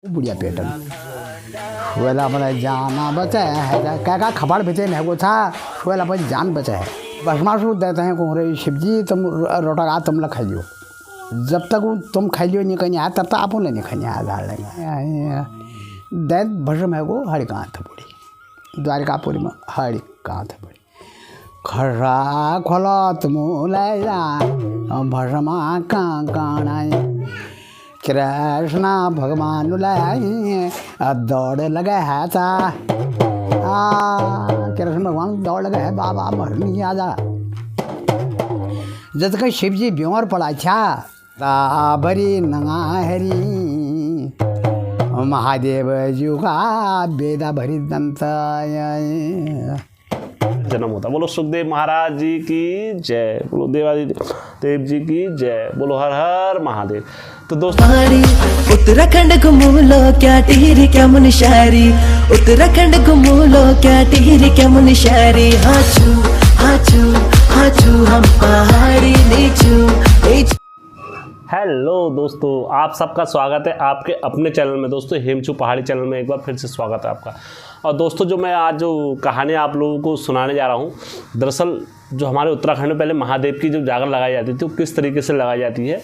बुढ़िया पेटन वेला अपने जाना बचा है क्या क्या खबर बचे नहीं को था वेला अपन जान बचा है भस्मासुर देते हैं कोहरे शिवजी तुम रोटा तुम लोग खाइयो जब तक तुम खाइयो नहीं कहीं आया तब तक आप नहीं खाने आधार लेंगे दैत भस्म है वो हरिकांत बुढ़ी द्वारिकापुरी में हरिकांत बुढ़ी खर्रा खोला तुम ले जा भस्मा काना कृष्णा भगवान लाई दौड़ लगे है ता कृष्ण भगवान दौड़ लगे है बाबा मरनी आ जा जब तक शिव जी ब्योर पड़ा छा भरी नंगा हरी महादेव जी का बेदा भरी दंत जन्म होता। बोलो सुखदेव महाराज जी की जय, बोलो देवादिदेव जी की जय, बोलो हर हर महादेव। तो दोस्तों उत्तराखंड घूमू लो क्या टिहरी क्या मुनिशारी, उत्तराखंड घूमू लो क्या टिहरी क्या मुनिशारी। हाचू हम पहाड़ी नीचू। हेलो दोस्तों, आप सबका स्वागत है आपके अपने चैनल में। दोस्तों हेमचू पहाड़ी चैनल में एक बार फिर से स्वागत है आपका। और दोस्तों जो मैं आज जो कहानी आप लोगों को सुनाने जा रहा हूँ, दरअसल जो हमारे उत्तराखंड में पहले महादेव की जो जागर लगाई जाती थी वो किस तरीके से लगाई जाती है,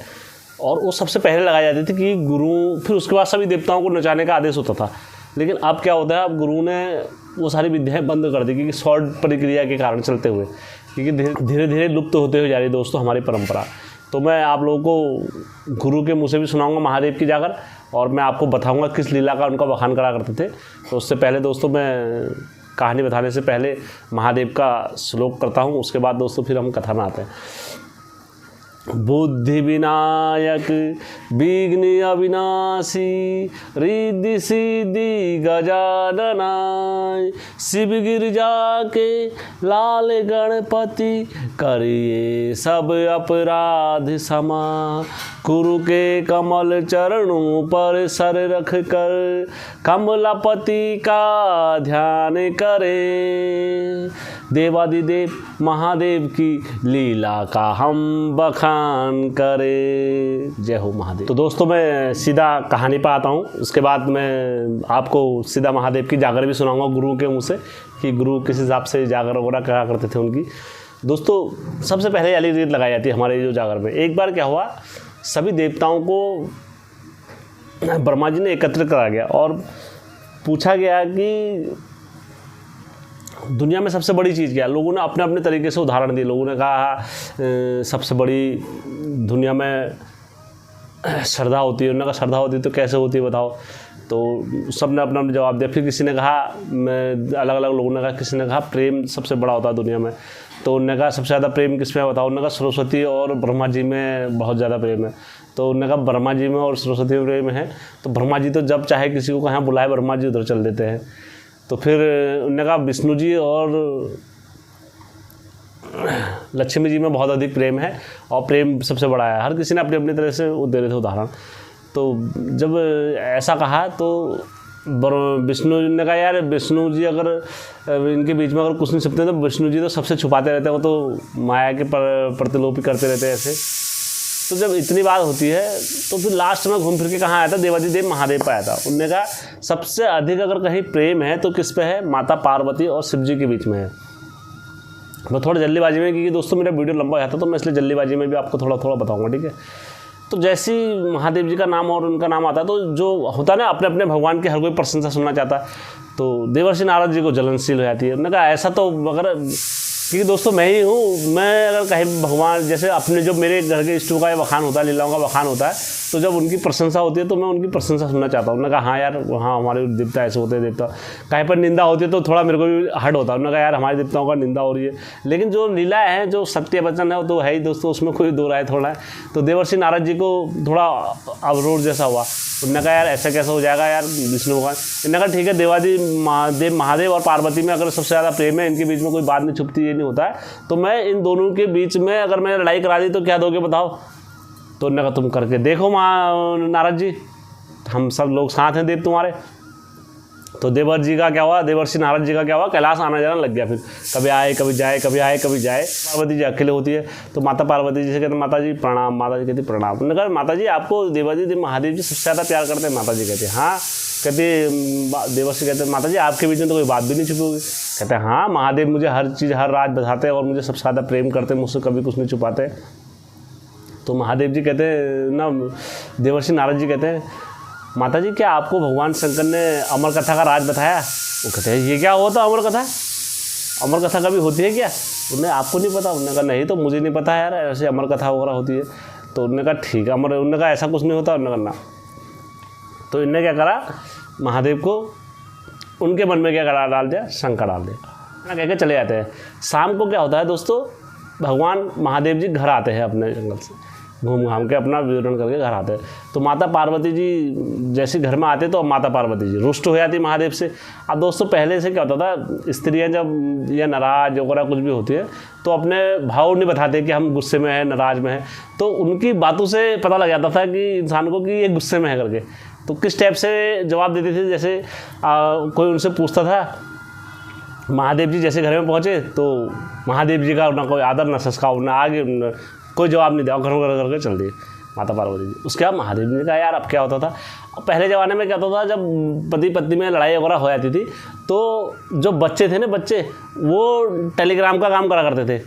और वो सबसे पहले लगाई जाती थी कि गुरु, फिर उसके बाद सभी देवताओं को नचाने का आदेश होता था। लेकिन अब क्या होता है, अब गुरु ने वो सारी विद्याएँ बंद कर दी, क्योंकि शॉर्ट प्रक्रिया के कारण चलते हुए, क्योंकि धीरे धीरे लुप्त होते हुए जा रही है दोस्तों हमारी परंपरा। तो मैं आप लोगों को गुरु के मुँह से भी सुनाऊंगा महादेव की जागर, और मैं आपको बताऊंगा किस लीला का उनका बखान करा करते थे। तो उससे पहले दोस्तों मैं कहानी बताने से पहले महादेव का श्लोक करता हूं, उसके बाद दोस्तों फिर हम कथा में आते हैं। बुद्धि विनायक विघ्न अविनाशी रिद्धि सिद्धि गजाननाय, शिव गिरजा के लाल गणपति करिए सब अपराध क्षमा। गुरु के कमल चरणों पर सर रख कर कमलापति का ध्यान करें। देवादिदेव महादेव की लीला का हम बखान करें। जय हो महादेव। तो दोस्तों मैं सीधा कहानी पर आता हूँ, उसके बाद मैं आपको सीधा महादेव की जागर भी सुनाऊंगा गुरु के मुँह से, कि गुरु किस हिसाब से जागर वगैरह करा करते थे उनकी। दोस्तों सबसे पहले वाली रीत लगाई जाती है हमारे जो जागर में। एक बार क्या हुआ, सभी देवताओं को ब्रह्मा जी ने एकत्रित करा गया और पूछा गया कि दुनिया में सबसे बड़ी चीज़ क्या है। लोगों ने अपने अपने तरीके से उदाहरण दिए। लोगों ने कहा सबसे बड़ी दुनिया में श्रद्धा होती है। उन्होंने कहा श्रद्धा होती है तो कैसे होती है बताओ। तो सब ने अपना अपना जवाब दिया। फिर किसी ने कहा, अलग अलग लोगों ने कहा, किसी ने कहा प्रेम सबसे बड़ा होता है दुनिया में। तो उन्होंने कहा सबसे ज़्यादा प्रेम किस में बताओ। उन्होंने कहा सरस्वती और ब्रह्मा जी में बहुत ज़्यादा प्रेम है। तो उन्होंने कहा ब्रह्मा जी में और सरस्वती में प्रेम है। तो ब्रह्मा जी तो जब चाहे किसी को कहाँ बुलाए ब्रह्मा जी उधर चल देते हैं। तो फिर उन्होंने कहा विष्णु जी और लक्ष्मी जी में बहुत अधिक प्रेम है और प्रेम सबसे बड़ा है। हर किसी ने अपनी अपनी तरह से वो दे रहे थे उदाहरण। तो जब ऐसा कहा तो विष्णु जी ने कहा यार विष्णु जी अगर इनके बीच में अगर कुछ नहीं छुपते तो विष्णु जी तो सबसे छुपाते रहते हैं, वो तो माया के प्रतिलोपी करते रहते हैं ऐसे। तो जब इतनी बात होती है तो फिर लास्ट में घूम फिर के कहाँ आया था, देवादिदेव महादेव पर आया था। उनने कहा सबसे अधिक अगर कहीं प्रेम है तो किस पे है, माता पार्वती और शिव जी के बीच में है। मैं थोड़ा जल्दीबाजी में, क्योंकि दोस्तों मेरा वीडियो लंबा गया था तो मैं इसलिए जल्दीबाजी में भी आपको थोड़ा थोड़ा बताऊंगा, ठीक है। तो जैसे ही महादेव जी का नाम और उनका नाम आता है तो जो होता है ना, अपने अपने भगवान की हर कोई प्रशंसा सुनना चाहता है। तो देवर्षि नारद जी को जलनशील हो जाती है। उन्होंने कहा ऐसा तो अगर, क्योंकि दोस्तों मैं ही हूँ, मैं अगर कहीं भगवान जैसे अपने जो मेरे घर के इष्टों का बखान होता है, लीलाओं का बखान होता है, तो जब उनकी प्रशंसा होती है तो मैं उनकी प्रशंसा सुनना चाहता हूँ। उन्होंने कहा हाँ यार, हाँ हमारे देवता ऐसे होते हैं। देवता कहीं पर निंदा होती है तो थोड़ा मेरे को भी हट होता है। उन्होंने कहा यार हमारे देवताओं का निंदा हो रही है, लेकिन जो लीला है, जो सत्य वचन है वो तो है ही दोस्तों, उसमें कोई दो राय थोड़ा है। तो देवर्षि नारद जी को थोड़ा अवरोध जैसा हुआ। उन्होंने कहा यार ऐसा कैसा हो जाएगा यार विष्णु भगवान। इन्होंने कहा ठीक है, देवादिदेव महादेव और पार्वती में अगर सबसे ज़्यादा प्रेम है, इनके बीच में कोई बात नहीं छुपती, ये नहीं होता है, तो मैं इन दोनों के बीच में अगर मैं लड़ाई करा दी तो क्या दोगे बताओ। तो उन्होंने कहा तुम करके देखो नारद जी, हम सब लोग साथ हैं देव तुम्हारे। तो देवर जी का क्या हुआ, देवर्षि नारद जी का क्या हुआ, कैलाश आना जाना लग गया। फिर कभी आए कभी जाए, कभी आए कभी जाए। पार्वती जी अकेले होती है तो माता पार्वती जी से कहते माता जी प्रणाम। माता जी कहती प्रणाम। उन्होंने कहा माता जी आपको देवादिदेव महादेव जी सबसे ज़्यादा प्यार करते हैं। माता जी कहते हैं हाँ। कहते देवर्षि कहते हैं माता जी आपके बीच में तो कोई बात भी नहीं छुपी होगी। कहते हैं हाँ, महादेव मुझे हर चीज़ हर राज बताते हैं और मुझे सबसे ज़्यादा प्रेम करते हैं, मुझसे कभी कुछ नहीं छुपाते। तो महादेव जी कहते हैं ना, देवर्षि नारद जी कहते हैं माता जी क्या आपको भगवान शंकर ने अमर कथा का राज बताया? वो कहते हैं ये क्या होता अमर कथा? अमर कथा कभी होती है क्या? उन्हें आपको नहीं पता? उन्होंने कहा नहीं, तो मुझे नहीं पता यार ऐसे अमर कथा वगैरह होती है। तो उन्होंने कहा ठीक है अमर, उन्होंने कहा ऐसा कुछ नहीं होता। उन्होंने कहा ना। तो इनने क्या करा, महादेव को उनके मन में क्या करा, डाल दिया, शंका डाल दिया ना, कह के चले जाते हैं। शाम को क्या होता है दोस्तों, भगवान महादेव जी घर आते हैं अपने जंगल से, घूम घाम के अपना विवरण करके घर आते हैं। तो माता पार्वती जी जैसे घर में आते तो माता पार्वती जी रुष्ट हो जाती महादेव से। अब दोस्तों पहले से क्या होता था, स्त्रियां जब या नाराज वगैरह कुछ भी होती है तो अपने भाव नहीं बताते कि हम गुस्से में हैं, नाराज में हैं। तो उनकी बातों से पता लग जाता था कि इंसान को कि ये गुस्से में है करके। तो किस टाइप से जवाब देती थी, जैसे कोई उनसे पूछता था, महादेव जी जैसे घर में पहुँचे तो महादेव जी का ना कोई आदर ना संस्कार, ना आगे कोई जवाब नहीं दिया, घर करके चल दिए माता पार्वती जी। उसके बाद महादेव जी ने कहा यार अब क्या होता था, पहले ज़माने में क्या होता था, जब पति पत्नी में लड़ाई वगैरह हो जाती थी तो जो बच्चे थे ना, बच्चे वो टेलीग्राम का काम करा करते थे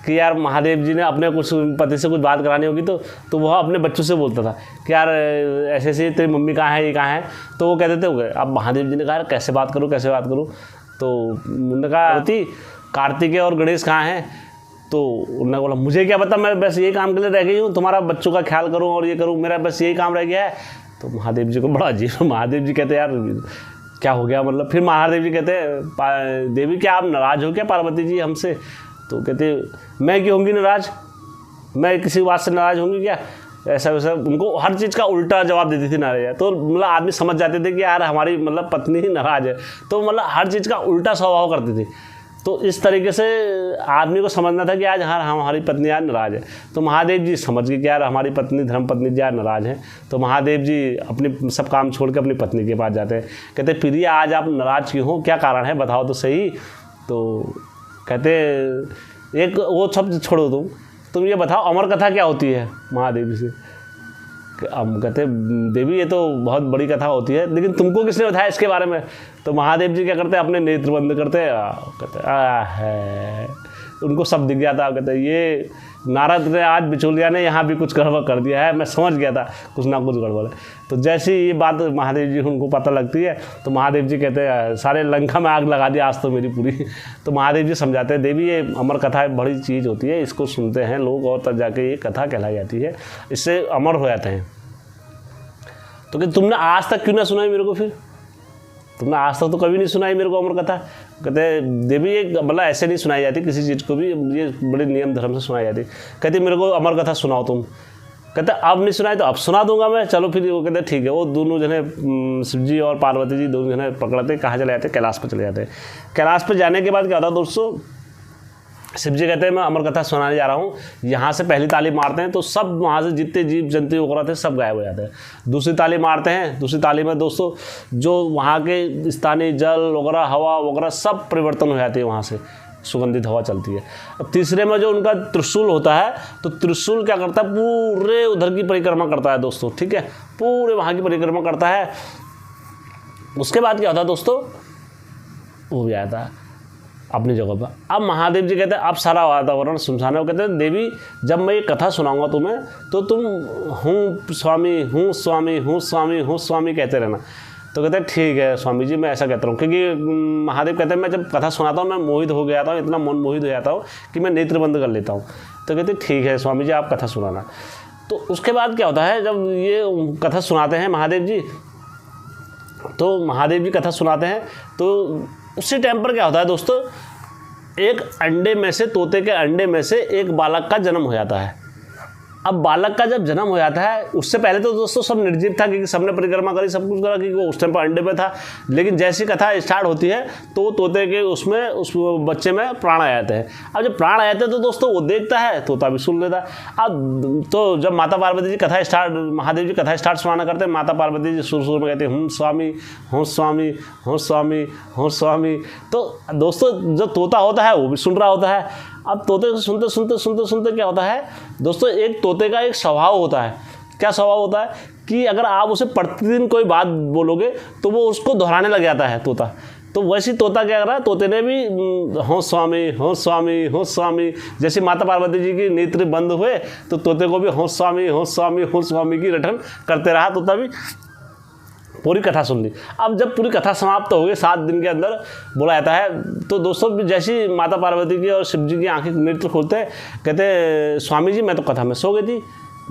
कि यार महादेव जी ने अपने कुछ पति से कुछ बात करानी होगी तो वह अपने बच्चों से बोलता था कि यार ऐसे ऐसे तेरी मम्मी कहाँ है, ये कहाँ है। तो वो कहते थे अब महादेव जी ने कहा कैसे बात करूँ कैसे बात करूँ। तो उन्होंने कहा होती कार्तिकेय और गणेश कहाँ हैं। तो उन्होंने बोला मुझे क्या पता, मैं बस यही काम के लिए रह गई हूँ, तुम्हारा बच्चों का ख्याल करूँ और ये करूँ, मेरा बस यही काम रह गया है। तो महादेव जी को बड़ा अजीब, महादेव जी कहते यार क्या हो गया मतलब। फिर महादेव जी कहते देवी क्या आप नाराज़ हो क्या पार्वती जी हमसे? तो कहते मैं क्यों होंगी नाराज़, मैं किसी बात से नाराज़ होंगी क्या, ऐसा वैसा। उनको हर चीज़ का उल्टा जवाब देती थी नाराज। तो मतलब आदमी समझ जाते थे कि यार हमारी मतलब पत्नी ही नाराज़ है, तो मतलब हर चीज़ का उल्टा स्वभाव करती थी। तो इस तरीके से आदमी को समझना था कि आज हमारी पत्नी आज नाराज़ है। तो महादेव जी समझ गए कि यार हमारी पत्नी धर्म पत्नी जी आज नाराज़ हैं। तो महादेव जी अपनी सब काम छोड़ के अपनी पत्नी के पास जाते हैं। कहते प्रिय आज आप नाराज़ क्यों हो, क्या कारण है बताओ तो सही। तो कहते एक वो सब छोड़ो, तुम ये बताओ अमर कथा क्या होती है महादेव जी से। कहते देवी ये तो बहुत बड़ी कथा होती है, लेकिन तुमको किसने बताया इसके बारे में। तो महादेव जी क्या करते अपने नेत्र बंद करते, कहते है उनको सब दिख गया था। कहते ये नारद ने आज बिचौलिया ने यहाँ भी कुछ गड़बड़ कर दिया है, मैं समझ गया था कुछ ना कुछ गड़बड़ है। तो जैसे ही ये बात महादेव जी उनको पता लगती है तो महादेव जी कहते हैं सारे लंका में आग लगा दी आज तो मेरी पूरी। तो महादेव जी समझाते हैं देवी ये अमर कथा बड़ी चीज़ होती है, इसको सुनते हैं लोग और तब जाके ये कथा कहलाई जाती है, इससे अमर हो जाते हैं। तो कि तुमने आज तक क्यों ना सुनाई मेरे को, फिर तुमने आज तक तो कभी नहीं सुनाई मेरे को अमर कथा। कहते देवी ये मतलब ऐसे नहीं सुनाई जाती किसी चीज़ को भी, ये बड़े नियम धर्म से सुनाई जाती। कहती मेरे को अमर कथा सुनाओ तुम। कहते अब नहीं सुनाई तो अब सुना दूंगा मैं, चलो फिर वो कहते ठीक है। वो दोनों जने शिव जी और पार्वती जी दोनों जने पकड़ते कहाँ चले जाते, कैलाश पर चले जाते हैं। कैलाश पर जाने के बाद क्या होता है दोस्तों, शिव जी कहते हैं मैं अमर कथा सुनाने जा रहा हूँ। यहाँ से पहली ताली मारते हैं तो सब वहाँ से जितने जीव जंतु वगैरह थे सब गायब हो जाते हैं। दूसरी ताली मारते हैं, दूसरी ताली में दोस्तों जो वहाँ के स्थानीय जल वगैरह हवा वगैरह सब परिवर्तन हो जाती है, वहाँ से सुगंधित हवा चलती है। अब तीसरे में जो उनका त्रिशूल होता है तो त्रिशूल क्या करता है पूरे उधर की परिक्रमा करता है दोस्तों, ठीक है, पूरे वहाँ की परिक्रमा करता है। उसके बाद क्या होता है दोस्तों, वो भी आता है अपनी जगह पर। अब महादेव जी कहते हैं अब सारा वातावरण सुनसाने को। कहते हैं देवी जब मैं ये कथा सुनाऊंगा तुम्हें तो तुम हूँ स्वामी हूँ स्वामी हूँ स्वामी हूँ स्वामी कहते रहना। तो कहते हैं ठीक है स्वामी जी मैं ऐसा कहता हूँ, क्योंकि महादेव कहते हैं मैं जब कथा सुनाता हूँ मैं मोहित हो गया था, इतना मन मोहित हो जाता हूँ कि मैं नेत्र बंद कर लेता हूँ। तो कहते ठीक है स्वामी जी आप कथा सुनाना। तो उसके बाद क्या होता है, जब ये कथा सुनाते हैं महादेव जी, तो महादेव जी कथा सुनाते हैं तो उसी टाइम पर क्या होता है दोस्तों, एक अंडे में से, तोते के अंडे में से एक बालक का जन्म हो जाता है। अब बालक का जब जन्म हो जाता है, उससे पहले तो दोस्तों सब निर्जीव था, क्योंकि सबने परिक्रमा करी, सब कुछ करा, क्योंकि वो उस टाइम पर अंडे पे था। लेकिन जैसी कथा स्टार्ट होती है तो तोते के उसमें उस बच्चे में प्राण आ जाते हैं। अब जब प्राण आ जाते हैं तो दोस्तों वो देखता है, तोता भी सुन लेता है। अब तो जब माता पार्वती जी कथा स्टार्ट, महादेव जी कथा स्टार्ट सुनाना करते हैं, माता पार्वती जी शुरू में कहते हैं हूँ स्वामी, हूँ स्वामी, हूँ स्वामी, हूँ स्वामी। तो दोस्तों जो तोता होता है वो भी सुन रहा होता है। अब तोते को सुनते सुनते सुनते सुनते क्या होता है दोस्तों, एक तोते का एक स्वभाव होता है। क्या स्वभाव होता है कि अगर आप उसे प्रतिदिन कोई बात बोलोगे तो वो उसको दोहराने लग जाता है तोता। तो वैसे तोता क्या कर रहा है, तोते ने भी हो स्वामी, हो स्वामी, हो स्वामी, जैसे माता पार्वती जी की नेत्र बंद हुए तो तोते को भी हो स्वामी, हो स्वामी, हो स्वामी की रटन करते रहा। तोता भी पूरी कथा सुन ली। अब जब पूरी कथा समाप्त हो गई, 7 दिन के अंदर बोला जाता है, तो दोस्तों जैसी माता पार्वती की और शिव जी की आंखें नेत्र खोलते हैं, कहते स्वामी जी मैं तो कथा में सो गई थी।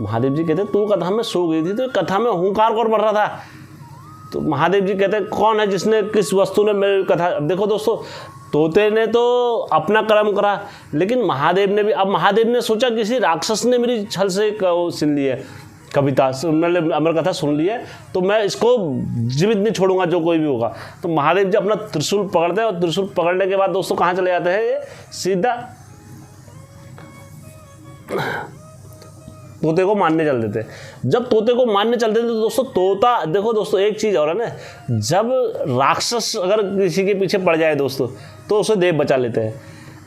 महादेव जी कहते तू कथा में सो गई थी, तो कथा में हुंकार कौन बढ़ रहा था? तो महादेव जी कहते कौन है जिसने, किस वस्तु ने मेरी कथा। अब देखो दोस्तों, तोते ने तो अपना कर्म करा, लेकिन महादेव ने भी, अब महादेव ने सोचा किसी राक्षस ने मेरी छल से सुन ली है कविता, मतलब अमर कथा सुन ली है, तो मैं इसको जीवित नहीं छोड़ूंगा जो कोई भी होगा। तो महादेव जी अपना त्रिशूल पकड़ते हैं, और त्रिशूल पकड़ने के बाद दोस्तों कहाँ चले जाते हैं, ये सीधा तोते को मारने चल देते हैं। जब तोते को मारने चल देते तो दोस्तों तोता, देखो दोस्तों एक चीज़ और है ना, जब राक्षस अगर किसी के पीछे पड़ जाए दोस्तों तो उसे देव बचा लेते हैं,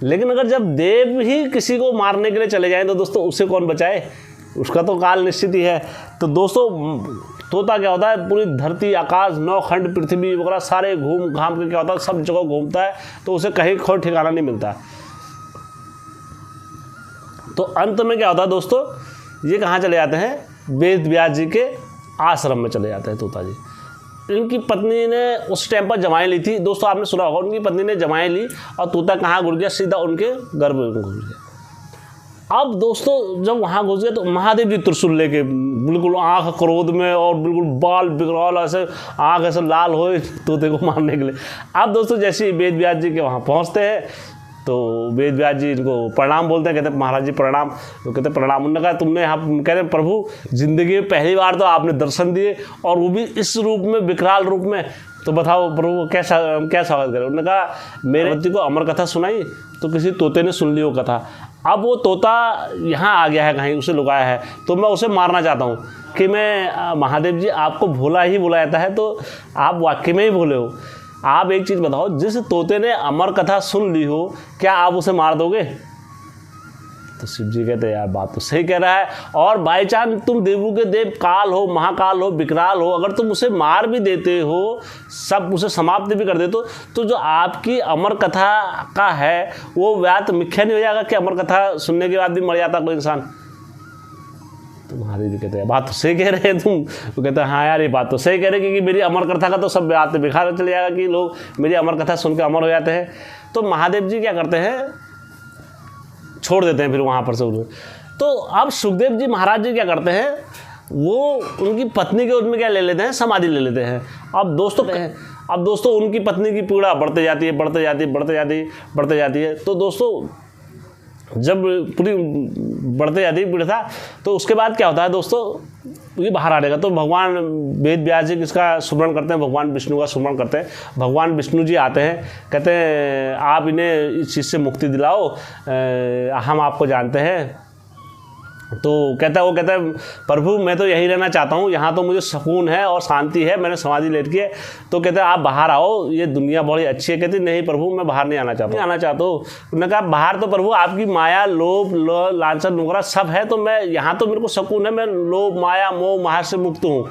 लेकिन अगर जब देव ही किसी को मारने के लिए चले जाएं तो दोस्तों उसे कौन बचाए, उसका तो काल निश्चित ही है। तो दोस्तों तोता क्या होता है, पूरी धरती, आकाश, 9 खंड, पृथ्वी वगैरह सारे घूम घाम के क्या होता है, सब जगह घूमता है, तो उसे कहीं खोर ठिकाना नहीं मिलता। तो अंत में क्या होता है दोस्तों, ये कहाँ चले जाते हैं, वेद व्यास जी के आश्रम में चले जाते हैं तोता जी। इनकी पत्नी ने उस टाइम पर जमाएँ ली थी दोस्तों, आपने सुना होगा, उनकी पत्नी ने जमाएँ ली और तोता कहाँ घुस गया, सीधा उनके गर्भ में घुस गया। अब दोस्तों जब वहाँ घुस गए तो महादेव जी त्रिशूल लेके, बिल्कुल आँख क्रोध में और बिल्कुल बाल बिगड़ाल, ऐसे आँख ऐसे लाल हो तोते को मारने के लिए। अब दोस्तों जैसे वेद व्यास जी के वहाँ पहुँचते हैं तो वेद व्यास जी इनको प्रणाम बोलते हैं, कहते हैं महाराज जी प्रणाम। तो कहते हैं प्रणाम। उन्होंने कहा तुमने यहाँ, कहते हैं प्रभु जिंदगी में पहली बार तो आपने दर्शन दिए और वो भी इस रूप में, विकराल रूप में, तो बताओ प्रभु क्या स्वागत करें। उन्होंने कहा मेरे पति को अमर कथा सुनाई तो किसी तोते ने सुन ली वो कथा, अब वो तोता यहाँ आ गया है, कहीं उसे लुकाया है, तो मैं उसे मारना चाहता हूँ। कि मैं महादेव जी आपको भोला ही बोला जाता है, तो आप वाकई में ही भोले हो। आप एक चीज़ बताओ, जिस तोते ने अमर कथा सुन ली हो, क्या आप उसे मार दोगे? तो शिव जी कहते हैं यार बात तो सही कह रहा है, और बाई चांस तुम देवों के देव काल हो, महाकाल हो, विकराल हो, अगर तुम उसे मार भी देते हो, सब उसे समाप्त भी कर देते हो, तो जो आपकी अमर कथा का है वो व्यात मिथ्या नहीं हो जाएगा कि अमर कथा सुनने के बाद भी मर जाता कोई इंसान? तो महादेव जी कहते हैं बात तो सही कह रहे हैं तुम। वो कहते हैं हाँ यार ये बात तो सही कह रहे हैं, क्योंकि मेरी अमर कथा का तो सब व्यात बिखार चले जाएगा कि लोग मेरी अमर कथा सुन के अमर हो जाते हैं। तो महादेव जी क्या करते हैं, छोड़ देते हैं फिर वहाँ पर से उन्हें। तो अब सुखदेव जी महाराज जी क्या करते हैं, वो उनकी पत्नी के उसमें क्या ले लेते हैं, समाधि ले लेते हैं। अब दोस्तों उनकी पत्नी की पीड़ा बढ़ते जाती है, बढ़ते जाती है, बढ़ते जाती है, बढ़ते जाती है। तो दोस्तों जब पूरी बढ़ते जाती है पीड़ा, तो उसके बाद क्या होता है दोस्तों, ये बाहर आने का, तो भगवान वेद व्यास जी किसका स्मरण करते हैं, भगवान विष्णु का स्मरण करते हैं। भगवान विष्णु जी आते हैं, कहते हैं आप इन्हें इस चीज़ से मुक्ति दिलाओ, हम आपको जानते हैं। तो वो कहता है प्रभु मैं तो यहीं रहना चाहता हूँ, यहाँ तो मुझे सुकून है और शांति है, मैंने समाधि ले रखी है। तो कहते हैं आप बाहर आओ, ये दुनिया बड़ी अच्छी है। कहती नहीं प्रभु मैं बाहर नहीं आना चाहता हूँ। उन्होंने कहा बाहर तो प्रभु आपकी माया, लोभ, लालच वगैरह सब है, तो मैं यहाँ तो मेरे को सुकून है, मैं लोभ, माया, मोह, माया से मुक्त हूँ।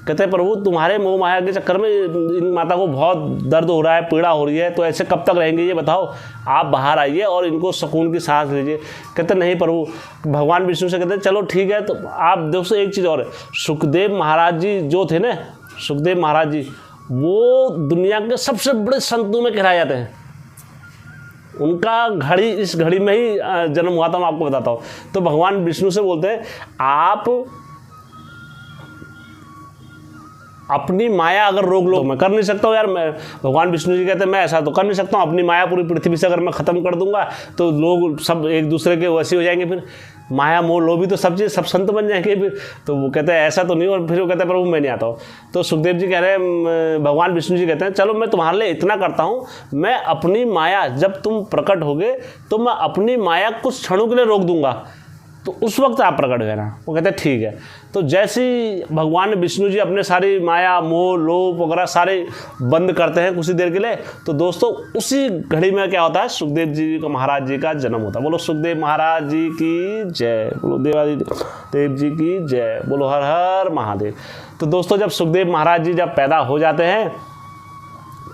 कहते हैं प्रभु तुम्हारे मोह माया के चक्कर में इन माता को बहुत दर्द हो रहा है, पीड़ा हो रही है, तो ऐसे कब तक रहेंगे ये बताओ, आप बाहर आइए और इनको सुकून की सांस लीजिए। कहते नहीं प्रभु। भगवान विष्णु से कहते हैं चलो ठीक है। तो आप दोस्तों एक चीज़ और है, सुखदेव महाराज जी जो थे ना, सुखदेव महाराज जी वो दुनिया के सबसे बड़े संतों में कहलाए जाते हैं। उनका घड़ी इस घड़ी में ही जन्म हुआ था, मैं आपको बताता हूँ। तो भगवान विष्णु से बोलते हैं आप अपनी माया अगर रोक लो, मैं कर नहीं सकता हूँ यार। मैं भगवान विष्णु जी कहते हैं मैं ऐसा तो कर नहीं सकता हूँ, अपनी माया पूरी पृथ्वी से अगर मैं ख़त्म कर दूंगा तो लोग सब एक दूसरे के वैसे हो जाएंगे। फिर माया मोह लोभी तो सब चीज़ सब संत बन जाएंगे फिर। तो वो कहते हैं ऐसा तो नहीं, और फिर वो कहते हैं प्रभु मैं नहीं आता हूँ। तो सुखदेव जी कह रहे हैं, भगवान विष्णु जी कहते हैं चलो मैं तुम्हारे लिए इतना करता हूँ, मैं अपनी माया जब तुम प्रकट होगे तो मैं अपनी माया कुछ क्षणों के लिए रोक दूंगा, तो उस वक्त आप प्रकट हो ना। वो कहते हैं ठीक है। तो जैसे ही भगवान विष्णु जी अपने सारी माया मोह लोभ वगैरह सारे बंद करते हैं कुछ देर के लिए, तो दोस्तों उसी घड़ी में क्या होता है, सुखदेव जी का महाराज जी का जन्म होता है। बोलो सुखदेव महाराज जी की जय, बोलो देव जी की जय, बोलो हर हर महादेव। तो दोस्तों जब सुखदेव महाराज जी जब पैदा हो जाते हैं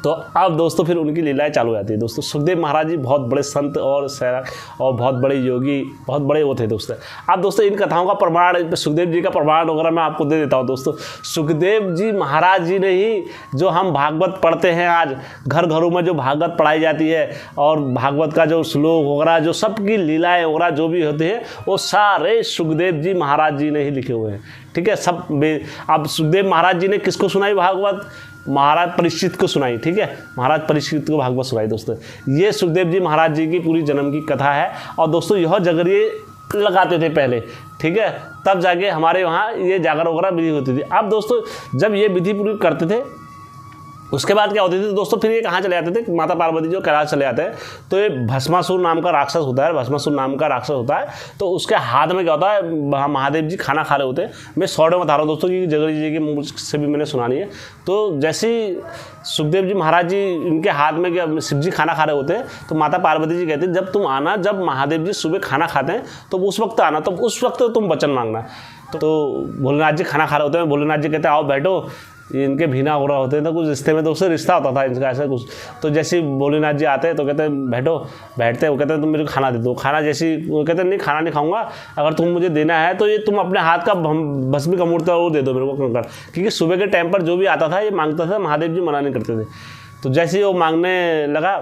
तो अब दोस्तों फिर उनकी लीलाएं चालू हो जाती है। दोस्तों सुखदेव महाराज जी बहुत बड़े संत और सैराक और बहुत बड़े योगी, बहुत बड़े वो थे दोस्तों। अब दोस्तों इन कथाओं का प्रमाण, सुखदेव जी का प्रमाण वगैरह मैं आपको दे देता हूँ दोस्तों। सुखदेव जी महाराज जी ने ही जो हम भागवत पढ़ते हैं आज घर घरों में जो भागवत पढ़ाई जाती है, और भागवत का जो श्लोक वगैरह जो सबकी लीलाएँ वगैरह जो भी होती है वो सारे सुखदेव जी महाराज जी ने ही लिखे हुए हैं। ठीक है, सब अब सुखदेव महाराज जी ने किसको सुनाई भागवत, महाराज परीक्षित को सुनाई। ठीक है, महाराज परीक्षित को भागवत सुनाई दोस्तों। ये सुखदेव जी महाराज जी की पूरी जन्म की कथा है। और दोस्तों यह जगरिए लगाते थे पहले, ठीक है, तब जाके हमारे वहाँ ये जागर वगैरह विधि होती थी। अब दोस्तों जब ये विधि पूरी करते थे उसके बाद क्या होती थी दोस्तों, फिर ये कहाँ चले जाते थे, माता पार्वती जो कैलाश चले जाते हैं, तो ये भस्मासुर नाम का राक्षस होता है, भस्मासुर नाम का राक्षस होता है। तो उसके हाथ में क्या होता है, महादेव जी खाना खा रहे होते हैं। मैं शॉर्ट में बता रहा हूँ दोस्तों कि जगरी जी के मुँह से भी मैंने सुनानी है। तो जैसे ही सुखदेव जी महाराज जी इनके हाथ में शिव जी खाना खा रहे होते हैं, तो माता पार्वती जी कहते हैं जब तुम आना, जब महादेव जी सुबह खाना खाते हैं तो उस वक्त आना, तो उस वक्त तुम वचन मांगना। तो भोलेनाथ जी खाना खा रहे होते हैं, भोलेनाथ जी कहते हैं आओ बैठो, इनके भीना हो रहा होते हैं, तो कुछ रिश्ते में तो उससे रिश्ता होता था इनका ऐसा कुछ। तो जैसे ही भोलेनाथ जी आते हैं तो कहते हैं बैठो, बैठते हैं, वो कहते हैं तुम मेरे को खाना दे दो। खाना जैसे वो कहते हैं नहीं खाना नहीं खाऊंगा, अगर तुम मुझे देना है तो ये तुम अपने हाथ का भस्मी का मूर्त वो दे दो मेरे को कंकड़, क्योंकि सुबह के टाइम पर जो भी आता था ये मांगता था, महादेव जी मना नहीं करते थे। तो जैसे ही वो मांगने लगा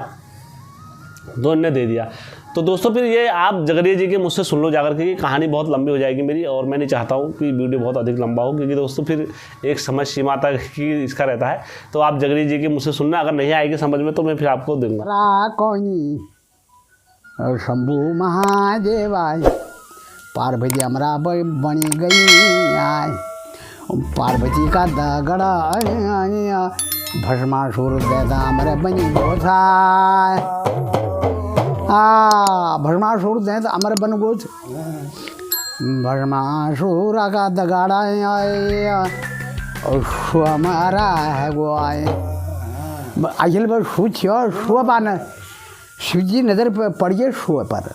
तो इन्हें दे दिया। तो दोस्तों फिर ये आप जगरिया जी के मुझसे सुन लो जाकर के, कहानी बहुत लंबी हो जाएगी मेरी, और मैं नहीं चाहता हूँ कि वीडियो बहुत अधिक लंबा हो, क्योंकि दोस्तों फिर एक समझ सीमा तक की इसका रहता है। तो आप जगरिया जी के मुझसे सुनना, अगर नहीं आएगी समझ में तो मैं फिर आपको दूंगा। शंभु महादेवाय पार्वती हमरा बनी गई आय, पार्वती का दगड़ा भस्मासुर देता हमारे बनी गोसाय, भस्मासुर दे तो अमर बन गोच, भस्मासुर का दगाड़ा हमारा है वो आए अखिल पर शू छियो शू पान शिव जी नज़र पड़िए शू पर,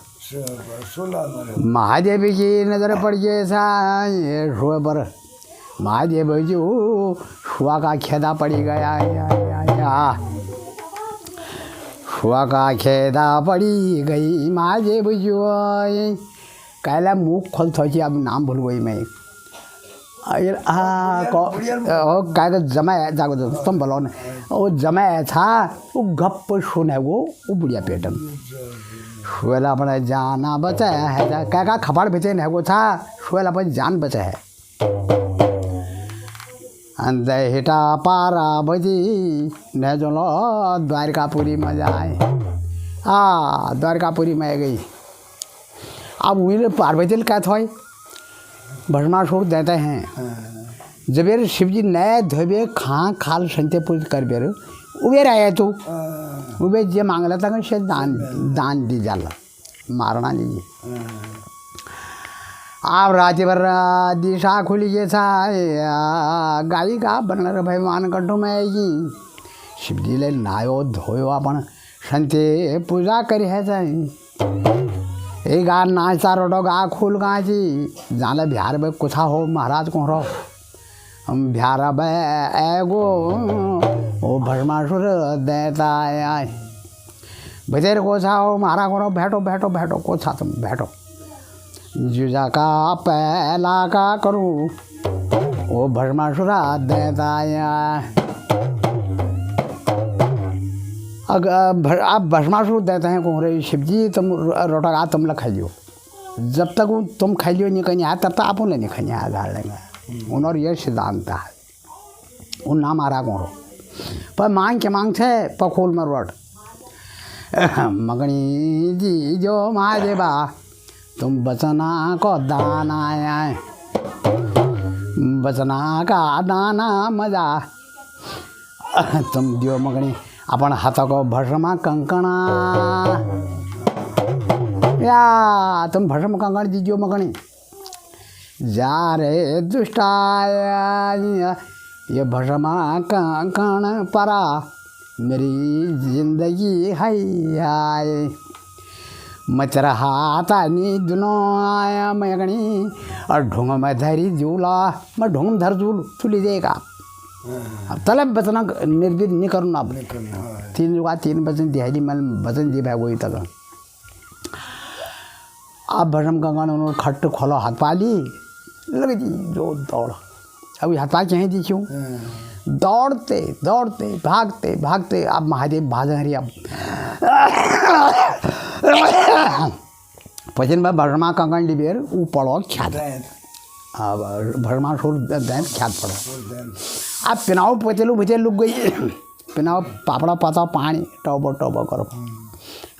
महादेव की नज़र पड़िए शू पर, महादेव जी शुआ का खेदा पड़ी गया, शुआ का खेदा पड़ी गई महादेव जो कहला मुँह खोल थो, अब नाम भूल गई मैं, क्या जमा जागो तुम बोलो ना, वो जमा था वो गप सुने वो बुढ़िया पेटम शुएला अपने जाना बचाया है, क्या खबर बेचे है वो था, शुएला अपनी जान बचा है। हिटा पार्वती ने जो लो द्वारकापुरी में जाए, द्वारकापुरी में गई। अब वही पार्वती क्या था भस्मासुर देते हैं, जब शिव जी नए धोबे खाल संते पूज कर बेर उबेर आए तो उबे जे मांगला था से दान दी जाला मारना लीजिए। आप रात भर दिशा खुली के था गाड़ी का बनर भगवान कंठों में आएगी, शिव जी ले नायो धोयो अपन संते पूजा करी है गा नाचता रोटो गा खूल गा जी जाले बिहार में कुछ हो महाराज को रो हम बिहार एगो वो भस्मासुर देता आए बजेर कोछा हो महारा को रो बैठो बैठो बैठो कोछा तुम बैठो जुजा का पहला का करूँ वो भस्मासुरा देता आए। आप भस्मासुर देते हैं कोहरे शिव जी तुम रोटा तुम लोग खाइयो, जब तक तुम खाइयो नहीं कहीं आया तब तक आप उन्हें नहीं खाई आया डाल लेंगे उन्होंने ये सिद्धांत है उन नाम आ रहा कोहरो पर मांग के मांग थे पखोल में रोट मगनी जी जो महादेवा तुम बचना को दाना आए, बचना का दाना मजा तुम दियो मगनी अपन हाथको भस्म कंकणा, या तुम भस्म कंकण दीजियो मगनी। जा रे दुष्टाय ये भस्म कंकण परा मेरी जिंदगी है आए, मच रहा था नी दुनो आया मगनी और ढूंग में धरी झूला, मैं ढूंग धर झूल चुली देगा। अब तलब बचना निर्विध नहीं करूँ अब 3 बचन दिहाड़ी में बचन दी भाई वही तक। अब भस्म कंकण उन्होंने खट खोलो हाथ पाली लग जी जो दौड़, अभी हाथ पा कहीं दी क्यों दौड़ते दौड़ते भागते भागते अब महादेव भाजहरी अब पचन में भस्मा कंकण डिबेर ऊ पड़ो ख्यात, अब भस्मा छोड़ दैन ख्यात पड़ो। अब पिनाव पचेलू भचे लुक गई, पिनाव पापड़ा पाता पानी टोबो टोबो करो।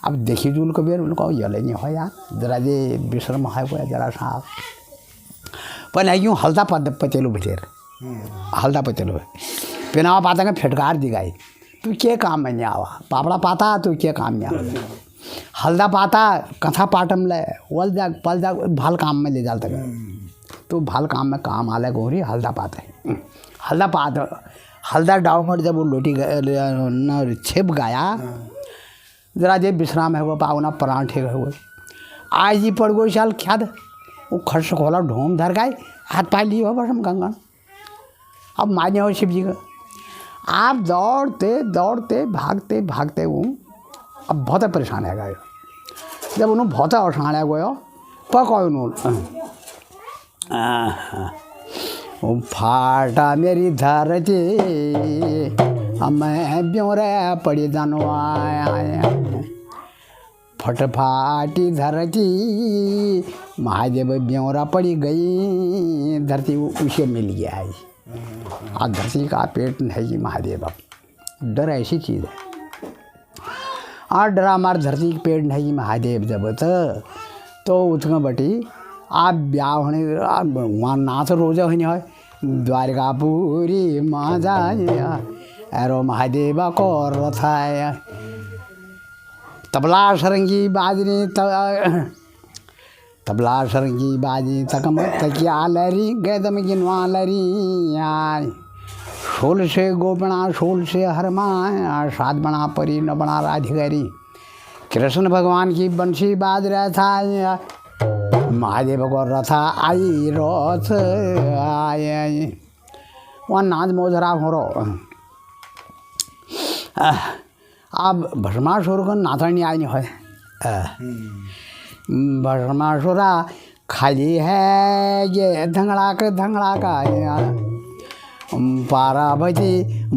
अब देखी जूल को बेर उनको यले नहीं हो यार जरा जे विश्रम है वो जरा सा पर यूँ हल्दा पचेलू भचेर हल्दा पचेलू पिनावा पाता का फटकार दी गई तू क्या काम में नहीं आवा, पापड़ा पाता तू क्या काम में आवा, हल्दा पाता कथा पाटम ले वल जा पल जा भाल काम में ले जाल तक तो भाल काम में काम आले गोरी हल्दा पाते हल्दा पात हल्दा डाउमट जब वो लोटी न छिप गया जरा जे विश्राम है वो पावना परांठे गए हुए आज ही पड़ गई साल ख्याद वो खर्च खोला ढूंढ धर गए हाथ पा लिए हो भस्म कंकण। अब मान्य हो शिव जी का आप दौड़ते दौड़ते भागते भागते वो अब बहुत परेशान है गए जब उन्होंने बहुत अशान है गयो पको उन्होंने फाटा मेरी धरती मैं ब्योरे पड़ी जानवाया फट फाटी धरती महादेव ब्योरा पड़ी गई धरती उसे मिल गया है। आ धरती का पेट नहीं महादेव डर ऐसी चीज़ है आ डरा मार धरती के पेट नहीं महादेव जब तो उतना बटी आप ब्याह होने वहाँ नाच रोजा होने है द्वारकापुरी माँ जाया एरो महादेवा को रथाया तबला सरंगी बाजनी तबला सरंगी बाजी तकम तकिया लरी गैदम गिनवा लरी शोल से गोपना शोल से हरमा सात बना परी न बना राधिकारी कृष्ण भगवान की बंशी बाज रहा था महादेव को रथा आई रथ आए वहाँ नाच मोजरा हो रो अब भस्मासुर को नाचनी आई नहीं है भस्मासुरा खाली है ये धंगड़ा का पार्वती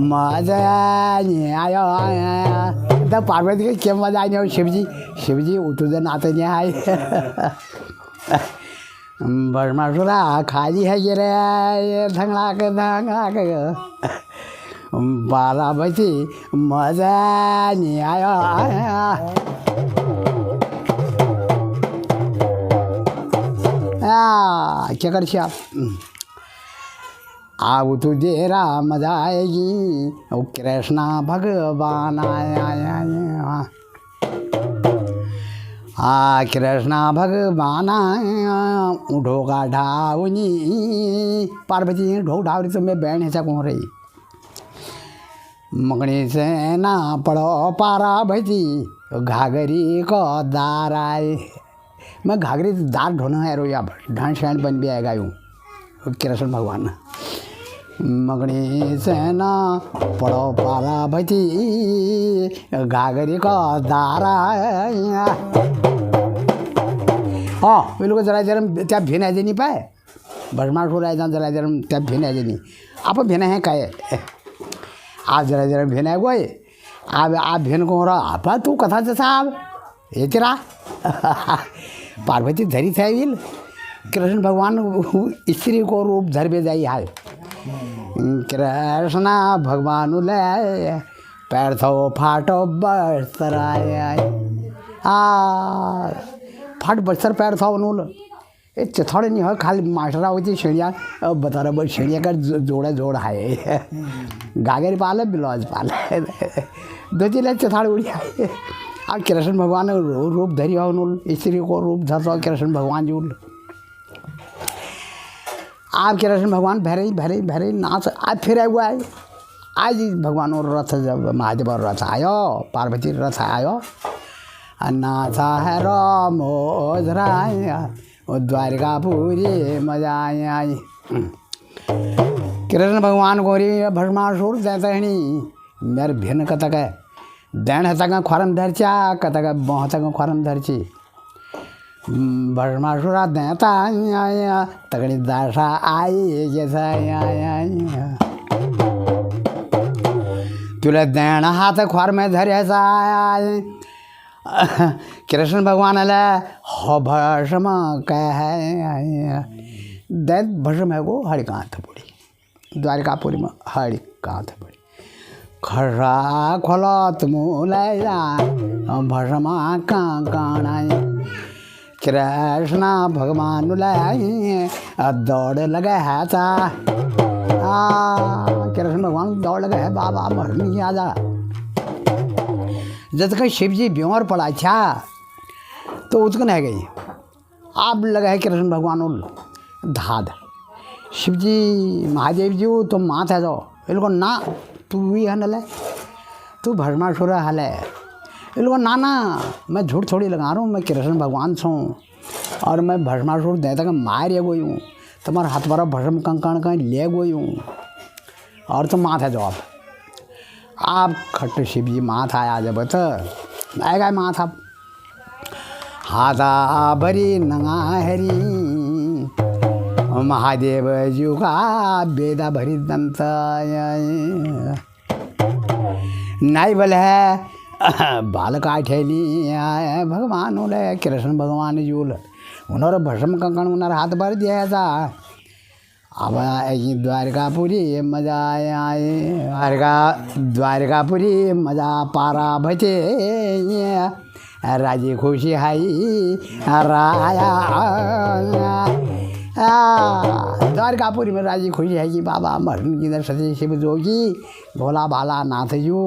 मजा आया तब पार्वती के क्या मजा आई नहीं शिव जी उठे नाते नहीं आए भस्मासुरा खाली है ये रे धंगड़ा के पार्वती मजा नहीं आया क्या कर अब तुझे राम जाएगी ओ कृष्णा भगवान आया कृष्णा भगवान उठो का ढावनी पार्वती ढो ढावनी तो मैं बहन ऐसा कौन रही मगनी से ना पड़ो पार्वती घाघरी को दार आए मैं घाघरी दार ढोना है रोया ढान शैन बन भी आएगा यूँ कृष्ण भगवान मगनी से ना पड़ो पार्वती घाघरी को दारा हाँ वे लोग जरा जरम त्या भेन है नहीं पाए भस्मासुर है जरा जरम त्या भेन है नहीं आप भेन है कहे आप जरा भेन है गए आप भेन को रहा आप तू कथा से साहब ये तेरा पार्वती धरी थे विल कृष्ण भगवान स्त्री को रूप धर पे जाई हाल कृष्ण भगवान ले पैर थो फाटो बस्तराय फट बस्तर पैर था उन्होंने ये चथौड़े नहीं हो खाली मास्टरा होती छेड़िया बता रहा भाई छेड़िया का जोड़ा जोड़ है गागरी पाले ब्लाउज पाले दो तीन चथाड़ उड़िया अब कृष्ण भगवान रूप धरी हो उन्होंने स्त्री को रूप धरता हो कृष्ण भगवान जी आप कृष्ण भगवान भरे भरे भरे नाच आज फिर हुआ है आज भगवान और रथ जब महादेव और रथ आयो पार्वती रथ आयो नाथा है राम द्वारिकापुरी मजा आई कृष्ण भगवान गोरी भस्मासुर देते हनी मेरे भिन्न कतक है दैन हतक खोरम धरचा कतक बहुतक खोरम धरची भस्मासुरा देता तगड़ी दशा आई जैसा तुले दैन हाथ खोर में धरे सा कृष्ण भगवान अल हो भस्म कह दैत भस्म है वो हरि कांत बुढ़ी द्वारिकापुरी में हरि कांत बुढ़ी खरा खोलत मूलया भस्मा काणाई कृष्ण भगवान लाई दौड़ लगे है ता कृष्ण भगवान दौड़ लगे है बाबा मरनी आ जा जब तक शिव जी बीमार पड़ा था तो उसको नहीं गई आप लगा है कृष्ण भगवान उल धाद शिव जी महादेव जी तो माथ है जाओ ये लोग ना तू भी है नल तू भस्मासुर हल है ये लोग ना मैं झूठ थोड़ी लगा रहा हूँ मैं कृष्ण भगवान से हूँ और मैं भस्मासुर देता का मार गई हूँ तुम्हारा हाथ पर भस्म कंकण कहीं ले गई हूँ और तुम माथ है जाओ आप खट्ट शिव जी माथ आया जब तो आएगा माथा हाथा भरी नंगा हरी महादेव जी का बेदा भरी दंत नाई बल है बाल काठेली भगवान उले कृष्ण भगवान जी उन्होंने भस्म कंकण उन्होंने हाथ भर दिया था अब द्वारिकापुरी मजा आए द्वारिकापुरी मजा पारा भचे राजी खुशी हाई राया द्वारिकापुरी में राजी खुशी है कि बाबा मरण की सती शिव जोगी भोला भाला नाथ जो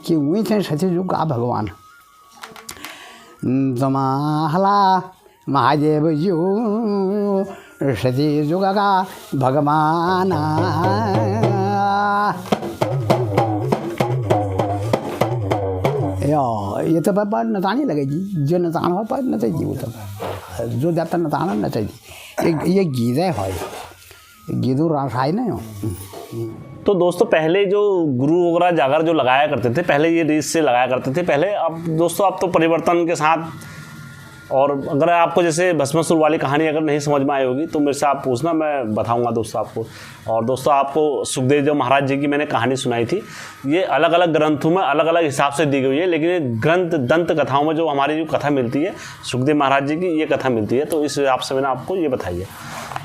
कि वहीं थे सती जो का भगवान तुम्हारा महादेव जी सती जुग का भगवान ये तो पर नचाने लगेगी जो नचाना हो पर नचेगी वो तो जो जाता नचाना नचेगी ये गीत है गीतों रासाई नहीं हो। तो दोस्तों पहले जो गुरु वगैरह जागर जो लगाया करते थे पहले ये रीत से लगाया करते थे पहले। अब दोस्तों अब तो परिवर्तन के साथ और अगर आपको जैसे भस्मासुर वाली कहानी अगर नहीं समझ में आई होगी तो मेरे से आप पूछना मैं बताऊंगा दोस्तों आपको। और दोस्तों आपको सुखदेव जो महाराज जी की मैंने कहानी सुनाई थी ये अलग अलग ग्रंथों में अलग अलग हिसाब से दी गई है लेकिन ये ग्रंथ दंत कथाओं में जो हमारी जो कथा मिलती है सुखदेव महाराज जी की ये कथा मिलती है तो इस हिसाब से मैंने आपको ये बताई है।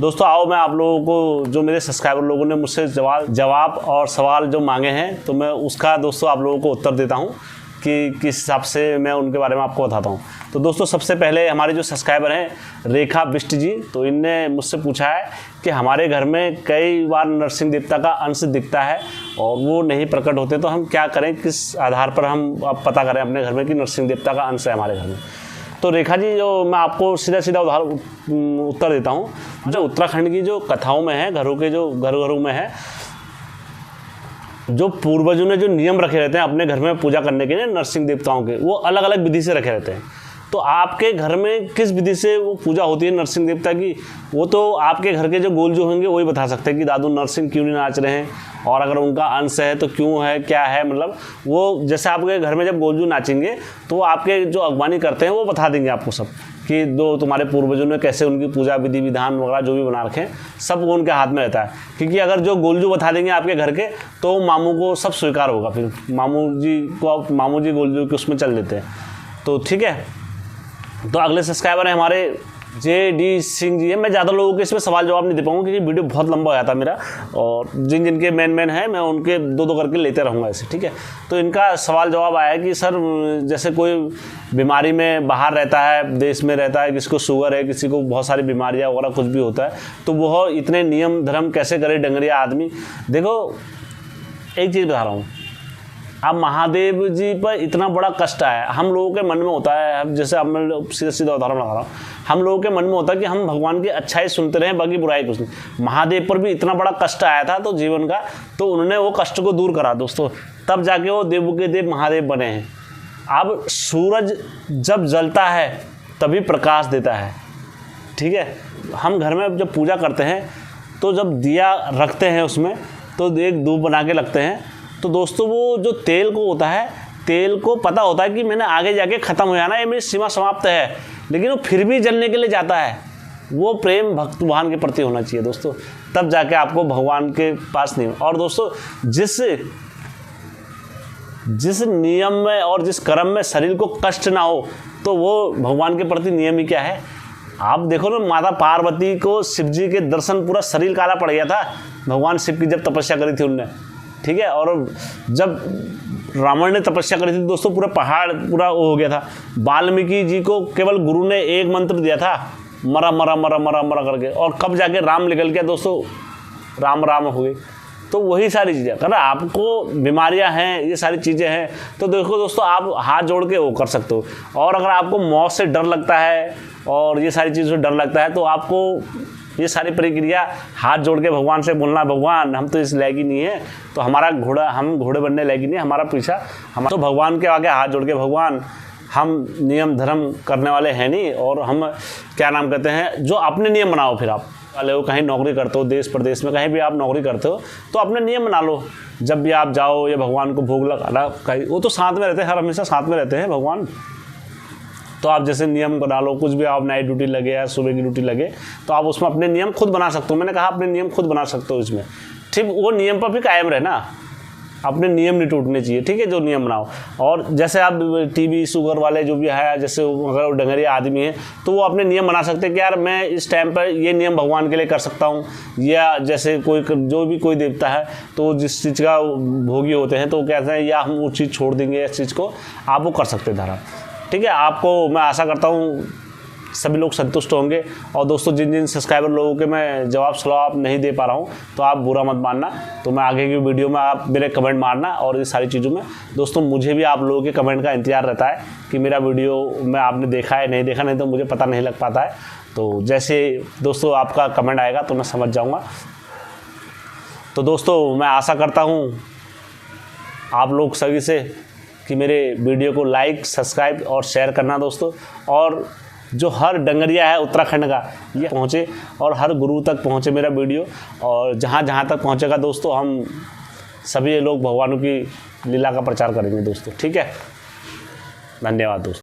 दोस्तों आओ मैं आप लोगों को जो मेरे सब्सक्राइबर लोगों ने मुझसे जवाब और सवाल जो मांगे हैं तो मैं उसका दोस्तों आप लोगों को उत्तर देता हूँ कि किस हिसाब से मैं उनके बारे में आपको बताता हूँ। तो दोस्तों सबसे पहले हमारे जो सब्सक्राइबर हैं रेखा बिष्ट जी तो इनने मुझसे पूछा है कि हमारे घर में कई बार नरसिंह देवता का अंश दिखता है और वो नहीं प्रकट होते तो हम क्या करें किस आधार पर हम अब पता करें अपने घर में कि नरसिंह देवता का अंश है हमारे घर में। तो रेखा जी जो मैं आपको सीधा सीधा उत्तर देता हूँ जो उत्तराखंड की जो कथाओं में है घरों के जो घरों में है जो पूर्वजों ने जो नियम रखे रहते हैं अपने घर में पूजा करने के लिए नरसिंह देवताओं के वो अलग अलग विधि से रखे रहते हैं। तो आपके घर में किस विधि से वो पूजा होती है नरसिंह देवता की वो तो आपके घर के जो गोलजू होंगे वही बता सकते हैं कि दादू नरसिंह क्यों नहीं नाच रहे हैं और अगर उनका अंश है तो क्यों है क्या है मतलब वो जैसे आपके घर में जब गोलजू नाचेंगे तो वो आपके जो अगवानी करते हैं वो बता देंगे आपको सब कि दो तुम्हारे पूर्वजों ने कैसे उनकी पूजा विधि विधान वगैरह जो भी बना रखे हैं सब वो उनके हाथ में रहता है। क्योंकि अगर जो गोलजू बता देंगे आपके घर के तो मामू को सब स्वीकार होगा फिर मामू जी गोलजू के उसमें चल लेते हैं। तो ठीक है तो अगले सब्सक्राइबर है हमारे JD सिंह जी है। मैं ज़्यादा लोगों के इसमें सवाल जवाब नहीं दे पाऊँगा क्योंकि वीडियो बहुत लंबा हो जाता मेरा, और जिन जिनके मेन हैं मैं उनके दो करके लेते रहूँगा ऐसे, ठीक है। तो इनका सवाल जवाब आया कि सर जैसे कोई बीमारी में बाहर रहता है, देश में रहता है, किसी को शुगर है, किसी को बहुत सारी बीमारियाँ वगैरह कुछ भी होता है, तो वह इतने नियम धर्म कैसे करे डंगरिया आदमी। देखो एक चीज़ बता रहा हूँ, अब महादेव जी पर इतना बड़ा कष्ट आया, हम लोगों के मन में होता है, अब जैसे अब मैं सीधा उदाहरण लगा रहा हूँ, हम लोगों के मन में होता है कि हम भगवान की अच्छाई सुनते रहें, बाकी बुराई कुछ नहीं। महादेव पर भी इतना बड़ा कष्ट आया था तो जीवन का, तो उन्होंने वो कष्ट को दूर करा दोस्तों, तब जाके वो देवों के देव महादेव बने हैं। अब सूरज जब जलता है तभी प्रकाश देता है, ठीक है। हम घर में जब पूजा करते हैं तो जब दिया रखते हैं उसमें तो एक धूप बना के लगते हैं, तो दोस्तों वो जो तेल को होता है, तेल को पता होता है कि मैंने आगे जाके ख़त्म हो जाना है, ये मेरी सीमा समाप्त है, लेकिन वो फिर भी जलने के लिए जाता है। वो प्रेम भगवान के प्रति होना चाहिए दोस्तों, तब जाके आपको भगवान के पास नहीं। और दोस्तों जिस नियम में और जिस कर्म में शरीर को कष्ट ना हो, तो वो भगवान के प्रति नियम ही क्या है। आप देखो ना, माता पार्वती को शिव जी के दर्शन पूरा शरीर काला पड़ गया था, भगवान शिव की जब तपस्या करी थी उनने, ठीक है। और जब रावण ने तपस्या करी थी दोस्तों, पूरा पहाड़ पूरा वो हो गया था। वाल्मीकि जी को केवल गुरु ने एक मंत्र दिया था, मरा मरा मरा मरा मरा करके, और कब जाके राम निकल गया दोस्तों, राम राम हो गई। तो वही सारी चीज़ें, अगर आपको बीमारियां हैं, ये सारी चीज़ें हैं, तो देखो दोस्तों आप हाथ जोड़ के वो कर सकते हो। और अगर आपको मौत से डर लगता है और ये सारी चीज़ों से डर लगता है, तो आपको ये सारी प्रक्रिया हाथ जोड़ के भगवान से बोलना, भगवान हम तो इस लायक ही नहीं है, तो हमारा घोड़ा, हम घोड़े बनने लायक ही नहीं, हमारा पीछा हम तो भगवान के आगे हाथ जोड़ के, भगवान हम नियम धर्म करने वाले हैं नहीं, और हम क्या नाम कहते हैं, जो अपने नियम बनाओ। फिर आप वाले हो, कहीं नौकरी करते हो, देश प्रदेश में कहीं भी आप नौकरी करते हो, तो अपने नियम बना लो। जब भी आप जाओ या भगवान को भोग लगाना, कहीं वो तो साथ में रहते हैं, हर हमेशा साथ में रहते हैं भगवान। तो आप जैसे नियम बना लो, कुछ भी आप नाइट ड्यूटी लगे या सुबह की ड्यूटी लगे, तो आप उसमें अपने नियम खुद बना सकते हो। मैंने कहा अपने नियम खुद बना सकते हो इसमें, ठीक। वो नियम पर भी कायम रहना, अपने नियम नहीं टूटने चाहिए, ठीक है, जो नियम बनाओ। और जैसे आप टीबी शुगर वाले जो भी है, जैसे अगर वो डंगरिया आदमी है, तो वो अपने नियम बना सकते हैं कि यार मैं इस टाइम पर ये नियम भगवान के लिए कर सकता हूँ, या जैसे कोई जो भी कोई देवता है तो जिस चीज़ का भोगी होते हैं, तो वो कहते हैं या हम वो चीज़ छोड़ देंगे, इस चीज़ को आप वो कर सकते हैं धारा, ठीक है। आपको मैं आशा करता हूँ सभी लोग संतुष्ट होंगे। और दोस्तों जिन सब्सक्राइबर लोगों के मैं जवाब नहीं दे पा रहा हूँ, तो आप बुरा मत मानना, तो मैं आगे की वीडियो में आप मेरे कमेंट मारना। और इस सारी चीज़ों में दोस्तों मुझे भी आप लोगों के कमेंट का इंतजार रहता है कि मेरा वीडियो में आपने देखा है नहीं देखा, नहीं तो मुझे पता नहीं लग पाता है। तो जैसे दोस्तों आपका कमेंट आएगा तो मैं समझ जाऊँगा। तो दोस्तों मैं आशा करता हूँ आप लोग सभी से कि मेरे वीडियो को लाइक, सब्सक्राइब और शेयर करना दोस्तों। और जो हर डंगरिया है उत्तराखंड का ये पहुँचे और हर गुरु तक पहुँचे मेरा वीडियो, और जहाँ जहाँ तक पहुँचेगा दोस्तों हम सभी लोग भगवानों की लीला का प्रचार करेंगे दोस्तों, ठीक है। धन्यवाद दोस्तों।